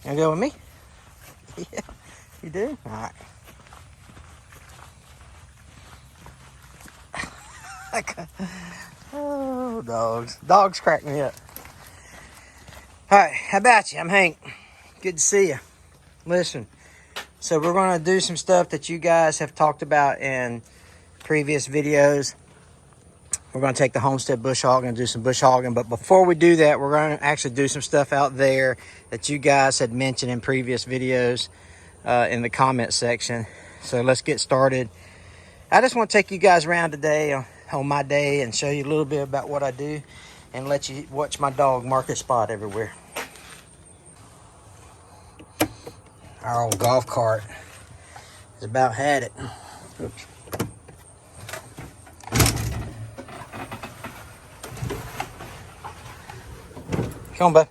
You go with me? Yeah, you do? All right. Oh, dogs. Dogs crack me up. All right, how about you? I'm Hank. Good to see you. Listen, so we're going to do some stuff that you guys have talked about in previous videos. We're going to take the homestead bush hogging and do some bush hogging. But before we do that, we're going to actually do some stuff out there that you guys had mentioned in previous videos in the comment section. So let's get started. I just want to take you guys around today on my day and show you a little bit about what I do and let you watch my dog mark his spot everywhere. Our old golf cart has about had it. Oops. Come on, bud.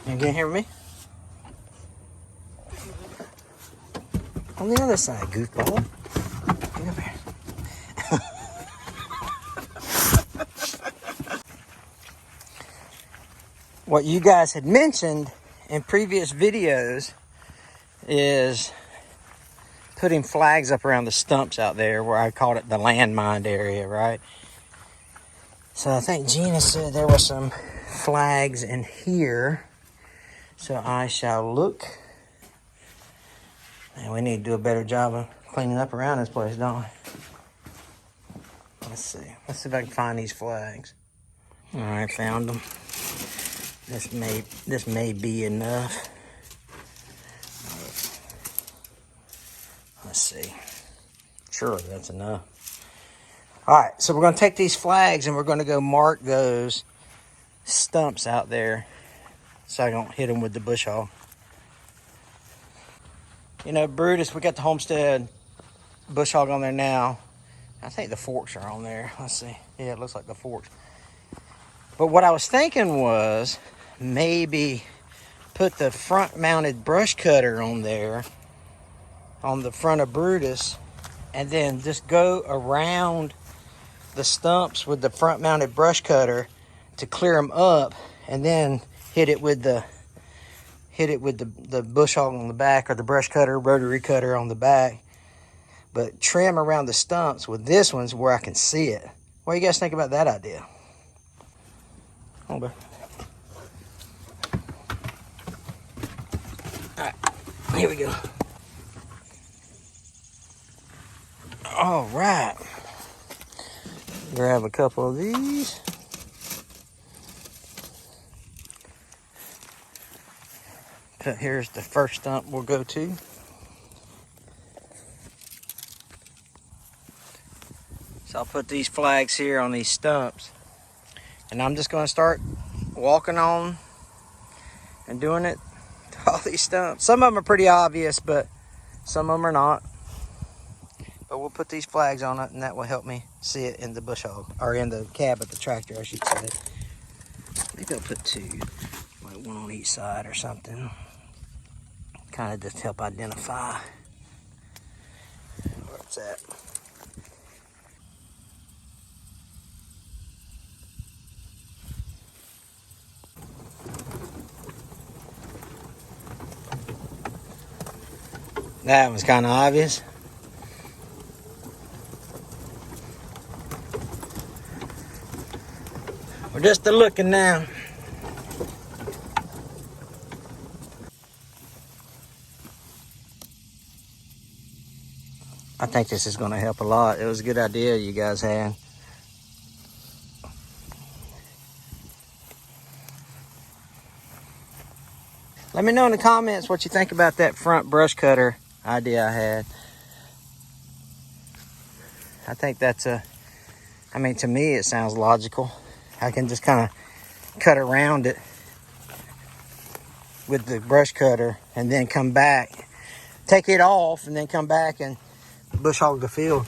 You get here with me? On the other side, goofball. Get up here. What you guys had mentioned in previous videos is putting flags up around the stumps out there where I called it the landmine area, right? So I think Gina said there were some flags in here. So I shall look. And we need to do a better job of cleaning up around this place, don't we? Let's see. Let's see if I can find these flags. All right, found them. This may be enough. Let's see. Sure, that's enough. All right, so we're going to take these flags and we're going to go mark those stumps out there so I don't hit them with the bush hog. You know, Brutus, we got the homestead bush hog on there now. I think the forks are on there. Let's see. Yeah, it looks like the forks. But what I was thinking was maybe put the front mounted brush cutter on there on the front of Brutus and then just go around the stumps with the front mounted brush cutter to clear them up and then hit it with the bush hog on the back or the brush cutter, rotary cutter on the back. But trim around the stumps with this one's where I can see it. What do you guys think about that idea? Come on, bud. All right, here we go. All right. Grab a couple of these. Here's the first stump we'll go to. So I'll put these flags here on these stumps. And I'm just going to start walking on and doing it to all these stumps. Some of them are pretty obvious, but some of them are not. But we'll put these flags on it, and that will help me see it in the bush hog, or in the cab of the tractor, I should say. Maybe I'll put two, like one on each side or something. Kind of just help identify where it's at. That was kind of obvious. We're just looking now. I think this is going to help a lot. It was a good idea you guys had. Let me know in the comments what you think about that front brush cutter idea I had. I think that's to me it sounds logical. I can just kind of cut around it with the brush cutter and then come back, take it off and then come back and bush hog the field.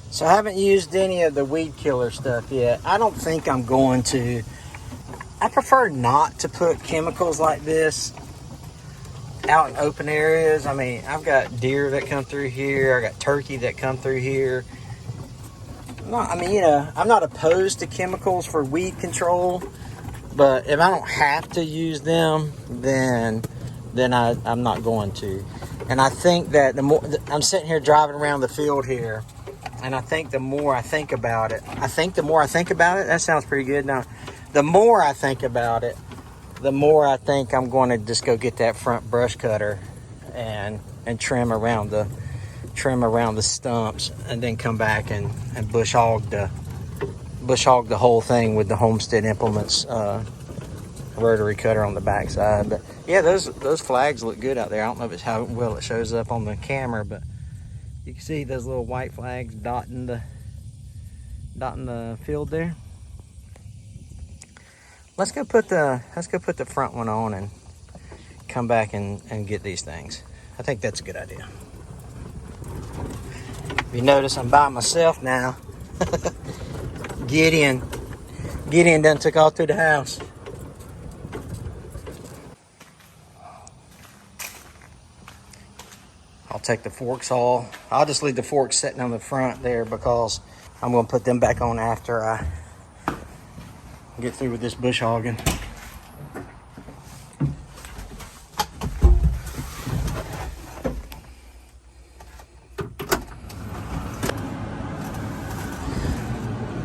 So I haven't used any of the weed killer stuff yet. I don't think I'm going to. I prefer not to put chemicals like this out in open areas. I mean, I've got deer that come through here. I got turkey that come through here. No, I mean, you know, I'm not opposed to chemicals for weed control, but if I don't have to use them, then I'm not going to. And I think that I'm sitting here driving around the field here, and I think the more I think about it, that sounds pretty good. Now, the more I think about it, the more I think I'm going to just go get that front brush cutter and trim around the stumps, and then come back and bush hog the whole thing with the Homestead Implements rotary cutter on the backside. But yeah, those flags look good out there. I don't know if it's how well it shows up on the camera, but you can see those little white flags dotting the field there. Let's go put the front one on and come back and get these things. I think that's a good idea. If you notice, I'm by myself now. Gideon done took off to the house. I'll take the forks all. I'll just leave the forks sitting on the front there because I'm going to put them back on after I get through with this bush hogging.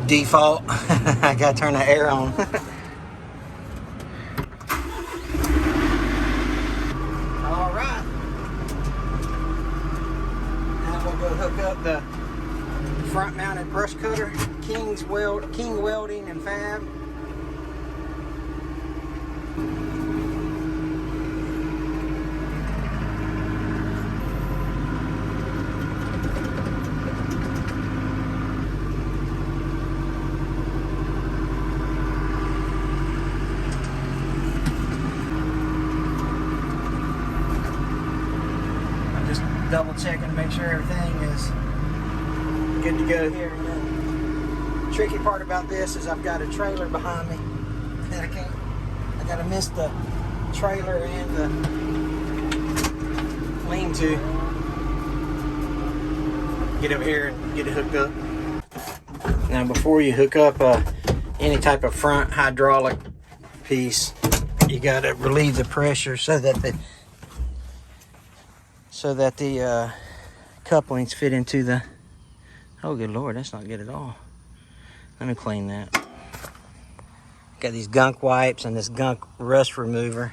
Default. I gotta turn the air on. All right. Now we'll go hook up the front-mounted brush cutter, King Welding and Fab. Double checking to make sure everything is good to go here. And the tricky part about this is I've got a trailer behind me, and I gotta miss the trailer and the lean-to. Get over here and get it hooked up. Now, before you hook up any type of front hydraulic piece, you gotta relieve the pressure so that the couplings fit into the... Oh, good Lord, that's not good at all. Let me clean that. Got these gunk wipes and this gunk rust remover.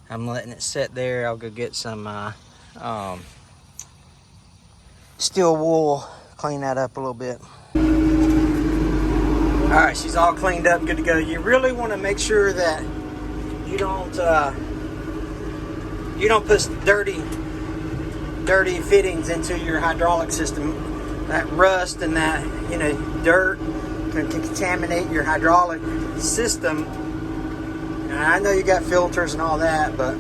I'm letting it sit there. I'll go get some steel wool, clean that up a little bit. All right, she's all cleaned up, good to go. You really want to make sure that you don't put dirty fittings into your hydraulic system. That rust and that, dirt can contaminate your hydraulic system. And I know you got filters and all that, but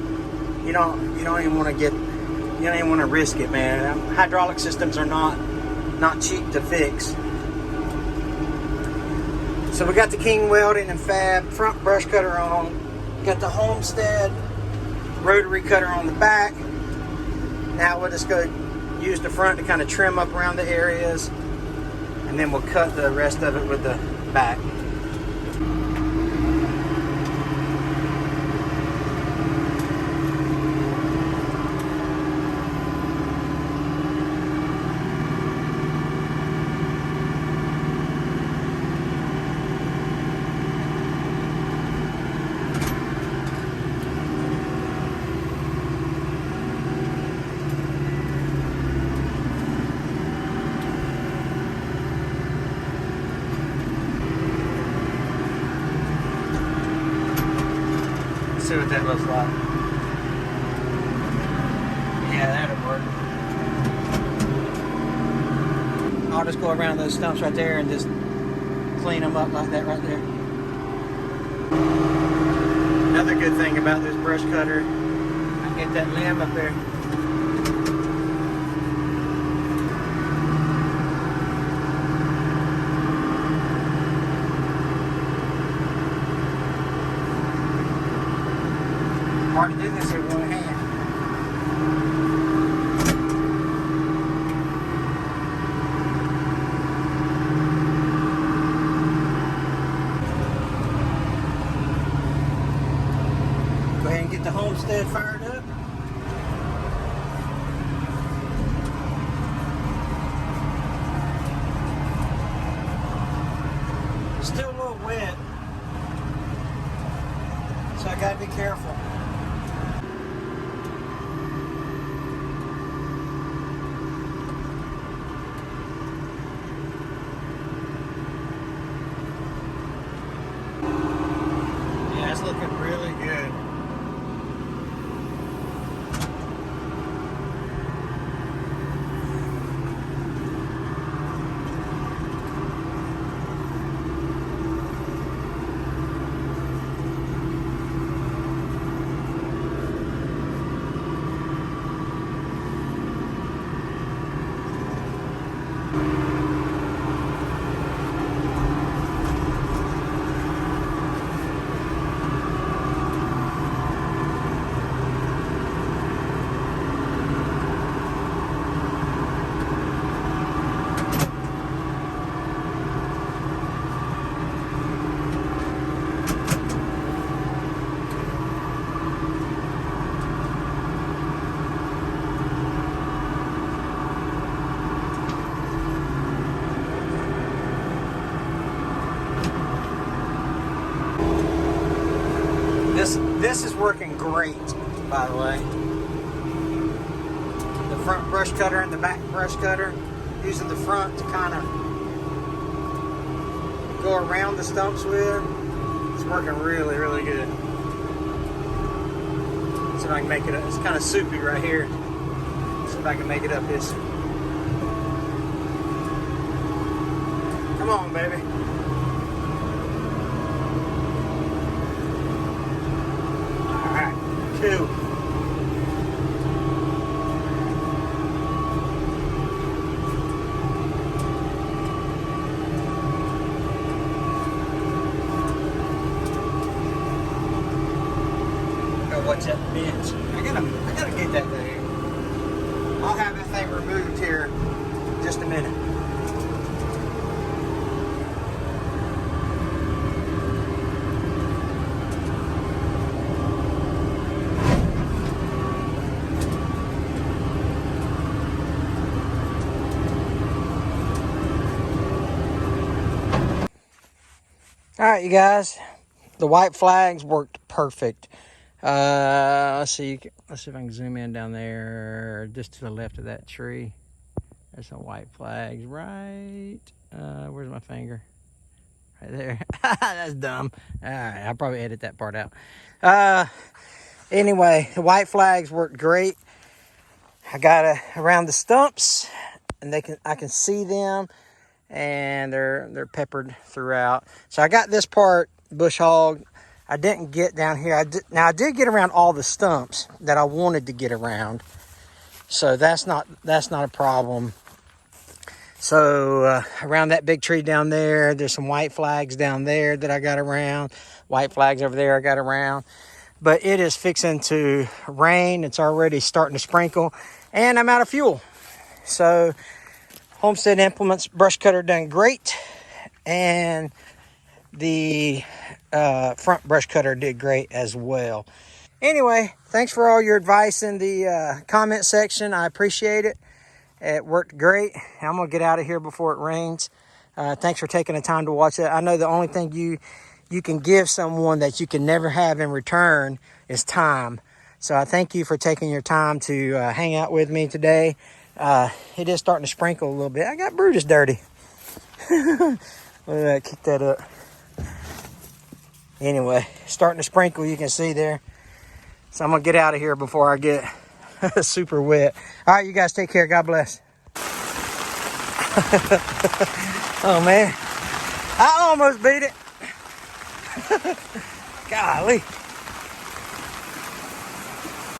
you don't even want to risk it, man. Hydraulic systems are not cheap to fix. So we got the King Welding and Fab front brush cutter on. Got the Homestead rotary cutter on the back. Now we'll just go use the front to kind of trim up around the areas, and then we'll cut the rest of it with the back. See what that looks like. Yeah, that'll work. I'll just go around those stumps right there and just clean them up like that right there. Another good thing about this brush cutter, I get that limb up there. Hard to do this with one hand. stud fired up. It's still a little wet, so I gotta be careful. Yeah, it's looking really good. This is working great, by the way. The front brush cutter and the back brush cutter, using the front to kind of go around the stumps with. It's working really, really good. See if I can make it up. It's kind of soupy right here. See if I can make it up this. Come on, baby. Two. Gotta watch that bench. I gotta get that thing. I'll have that thing removed here in just a minute. All right, you guys, the white flags worked perfect. Let's see if I can zoom in down there, just to the left of that tree. There's some white flags, right? Where's my finger? Right there. That's dumb. All right, I'll probably edit that part out. Anyway, the white flags worked great. I got around the stumps, and I can see them. And they're peppered throughout. So I got this part bush hog. I didn't get down here. I did get around all the stumps that I wanted to get around. So that's not a problem. So around that big tree down there, there's some white flags down there that I got around. White flags over there I got around. But it is fixing to rain. It's already starting to sprinkle. And I'm out of fuel. So Homestead Implements brush cutter done great, and the front brush cutter did great as well. Anyway, thanks for all your advice in the comment section. I appreciate it. It worked great. I'm gonna get out of here before it rains. Thanks for taking the time to watch it. I know the only thing you can give someone that you can never have in return is time. So I thank you for taking your time to hang out with me today. It is starting to sprinkle a little bit. I got Brutus dirty. Look at that, kick that up. Anyway, starting to sprinkle, you can see there. So I'm gonna get out of here before I get super wet. All right, you guys take care. God bless. Oh man, I almost beat it. Golly.